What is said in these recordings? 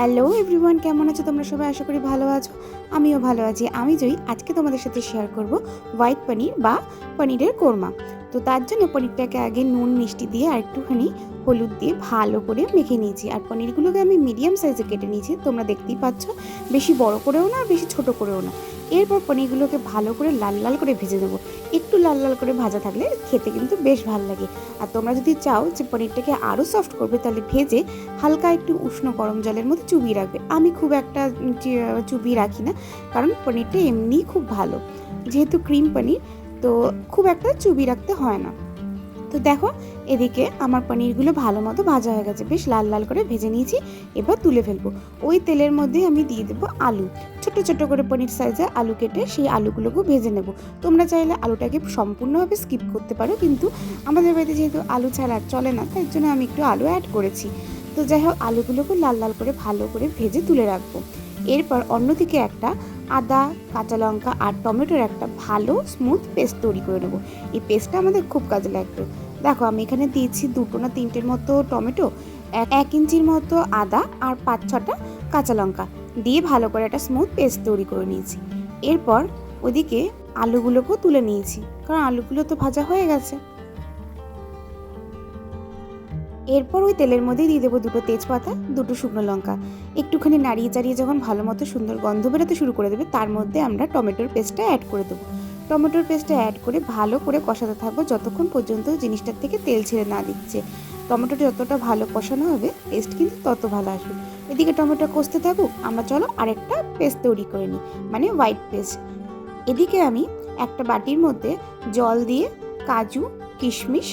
Hello everyone, কেমন আছো তোমরা সবাই? আশা করি ভালো আছো। আমিও ভালো আছি। আমি জয়ী। আজকে তোমাদের সাথে শেয়ার করব হোয়াইট পনির বা পনিরের কোরমা। তো তার জন্য পনিরটাকে আগে নুন মিষ্টি দিয়ে আর একটুখানি হলুদ দিয়ে ভালো করে মেখে নিয়েছি। আর পনিরগুলোকে আমি মিডিয়াম সাইজে কেটে নিয়েছি, তোমরা দেখতেই পাচ্ছ। বেশি বড় করেও না, বেশি ছোট করেও না। এরপর পনিরগুলোকে ভালো করে লাল লাল করে ভেজে নেবো। একটু লাল লাল করে ভাজা থাকলে খেতে কিন্তু বেশ ভালো লাগে। আর তোমরা যদি চাও যে পনিরটাকে আরও সফট করবে, তাহলে ভেজে হালকা একটু উষ্ণ গরম জলের মধ্যে চুবিয়ে রাখবে। আমি খুব একটা চুবিয়ে রাখি না, কারণ পনিরটা এমনিই খুব ভালো, যেহেতু ক্রিম পনির, তো খুব একটা চুবিয়ে রাখতে হয় না। তো দেখো, এদিকে আমার পনিরগুলো ভালো মতো ভাজা হয়ে গেছে, বেশ লাল লাল করে ভেজে নিয়েছি। এবার তুলে ফেলবো। ওই তেলের মধ্যেই আমি দিয়ে দেবো আলু। ছোট ছোট করে পনির সাইজে আলু কেটে সেই আলুগুলোকেও ভেজে নেব। তোমরা চাইলে আলুটাকে সম্পূর্ণভাবে স্কিপ করতে পারো, কিন্তু আমাদের বাড়িতে যেহেতু আলু ছাড়া চলে না, তাই জন্য আমি একটু আলু অ্যাড করেছি। তো যাই হোক, আলুগুলোকে লাল লাল করে ভালো করে ভেজে তুলে রাখবো। এরপর অন্যদিকে একটা আদা, কাঁচা লঙ্কা আর টমেটোর একটা ভালো স্মুথ পেস্ট তৈরি করে নেবো। এই পেস্টটা আমাদের খুব কাজে লাগবে। দেখো, আমি এখানে দিয়েছি 2 না 3টের মতো টমেটো, 1 ইঞ্চির মতো আদা আর 5-6টা কাঁচা লঙ্কা দিয়ে ভালো করে একটা স্মুথ পেস্ট তৈরি করে নিয়েছি। এরপর ওদিকে আলুগুলোকেও তুলে নিয়েছি, কারণ আলুগুলো তো ভাজা হয়ে গেছে। এরপর ওই তেলের মধ্যে দিয়ে দেবো 2টো তেজপাতা, 2টো শুকনো লঙ্কা। একটুখানি নাড়িয়ে চাড়িয়ে যখন ভালো মতো সুন্দর গন্ধ বেরোতে শুরু করে দেবে, তার মধ্যে আমরা টমেটোর পেস্টটা অ্যাড করে দেবো। টমেটোর পেস্টটা অ্যাড করে ভালো করে কষাতে থাকবো যতক্ষণ পর্যন্ত জিনিসটার থেকে তেল ছেড়ে না দিচ্ছে। টমেটোটা যতটা ভালো কষানো হবে, টেস্ট কিন্তু তত ভালো আসবে। এদিকে টমেটো কষতে থাকুক, আমরা চলো আরেকটা পেস্ট তৈরি করে নিই, মানে হোয়াইট পেস্ট। এদিকে আমি একটা বাটির মধ্যে জল দিয়ে কাজু, কিশমিশ,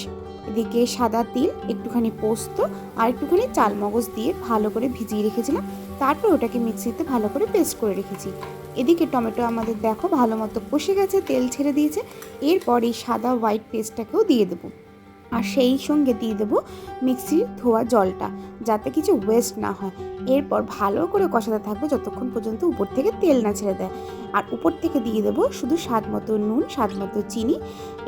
এদিকে সাদা তিল, একটুখানি পোস্ত আর একটুখানি চালমগজ দিয়ে ভালো করে ভিজিয়ে রেখেছিলাম। তারপর ওটাকে মিক্সিতে ভালো করে পেস্ট করে রেখেছি। এদিকে টমেটো আমাদের দেখো ভালো মতো কষে গেছে, তেল ছেড়ে দিয়েছে। এরপর এই সাদা হোয়াইট পেস্টটাকেও দিয়ে দেবো, আর সেই সঙ্গে দিয়ে দেবো মিক্সির ধোয়া জলটা, যাতে কিছু ওয়েস্ট না হয়। এরপর ভালো করে কষাতে থাকবো যতক্ষণ পর্যন্ত উপর থেকে তেল না ছেড়ে দেয়। আর উপর থেকে দিয়ে দেবো শুধু স্বাদ মতো নুন, স্বাদ মতো চিনি,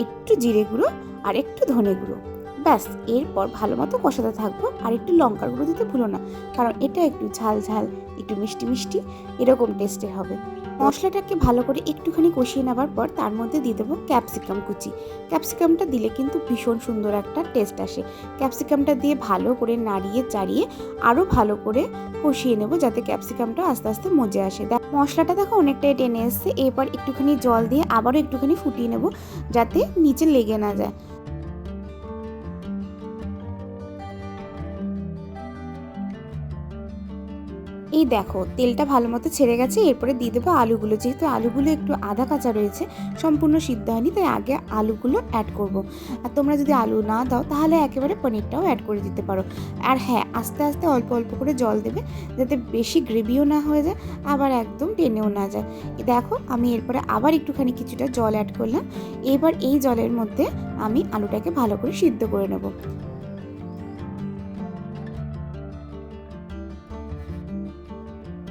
একটু জিরে গুঁড়ো আর একটু ধনে গুঁড়ো। ব্যাস, এরপর ভালো মতো কষাতে থাকবো। আর একটু লঙ্কার গুঁড়ো দিতে ভুলো না, কারণ এটা একটু ঝাল ঝাল, একটু মিষ্টি মিষ্টি এরকম টেস্টের হবে। মশলাটাকে ভালো করে একটুখানি কষিয়ে নেবার পর তার মধ্যে দিয়ে দেবো ক্যাপসিকাম কুচি। ক্যাপসিকামটা দিলে কিন্তু ভীষণ সুন্দর একটা টেস্ট আসে। ক্যাপসিকামটা দিয়ে ভালো করে নাড়িয়ে চাড়িয়ে আরও ভালো করে কষিয়ে নেব, যাতে ক্যাপসিকামটা আস্তে আস্তে মজে আসে। মশলাটা দেখো অনেকটাই টেনে এসছে। এরপর একটুখানি জল দিয়ে আবারও একটুখানি ফুটিয়ে নেব, যাতে নিচে লেগে না যায়। এই দেখো, তেলটা ভালো মতো ছেড়ে গেছে। এরপরে দিয়ে দেবো আলুগুলো। যেহেতু আলুগুলো একটু আধা কাঁচা রয়েছে, সম্পূর্ণ সিদ্ধ হয়নি, তাই আগে আলুগুলো অ্যাড করব। আর তোমরা যদি আলু না দাও, তাহলে একেবারে পনিরটাও অ্যাড করে দিতে পারো। আর হ্যাঁ, আস্তে আস্তে অল্প অল্প করে জল দেবে, যাতে বেশি গ্রেভিও না হয়ে যায়, আবার একদম টেনেও না যায়। দেখো, আমি এরপরে আবার একটুখানি কিছুটা জল অ্যাড করলাম। এবার এই জলের মধ্যে আমি আলুটাকে ভালো করে সিদ্ধ করে নেব।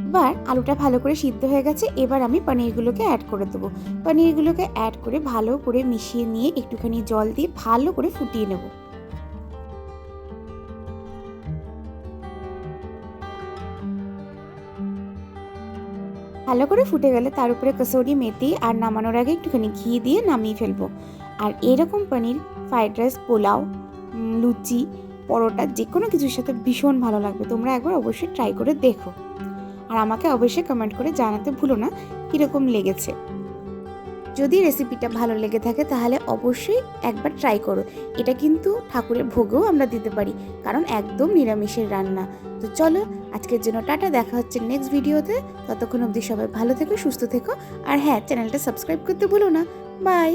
এবার আলুটা ভালো করে সিদ্ধ হয়ে গেছে। এবার আমি পনিরগুলোকে অ্যাড করে দেবো। পনিরগুলোকে অ্যাড করে ভালো করে মিশিয়ে নিয়ে একটুখানি জল দিয়ে ভালো করে ফুটিয়ে নেব। ভালো করে ফুটে গেলে তার উপরে কসুরি মেথি আর নামানোর আগে একটুখানি ঘি দিয়ে নামিয়ে ফেলবো। আর এরকম পনির ফ্রাইড রাইস, পোলাও, লুচি, পরোটা, যে কোনো কিছুর সাথে ভীষণ ভালো লাগবে। তোমরা একবার অবশ্যই ট্রাই করে দেখো, আর আমাকে অবশ্যই কমেন্ট করে জানাতে ভুলো না কীরকম লেগেছে। যদি রেসিপিটা ভালো লেগে থাকে, তাহলে অবশ্যই একবার ট্রাই করো। এটা কিন্তু ঠাকুরের ভোগেও আমরা দিতে পারি, কারণ একদম নিরামিষের রান্না। তো চলো, আজকের জন্য টাটা। দেখা হচ্ছে নেক্সট ভিডিওতে। ততক্ষণ অবধি সবাই ভালো থেকো, সুস্থ থেকো। আর হ্যাঁ, চ্যানেলটা সাবস্ক্রাইব করতে ভুলো না। বাই।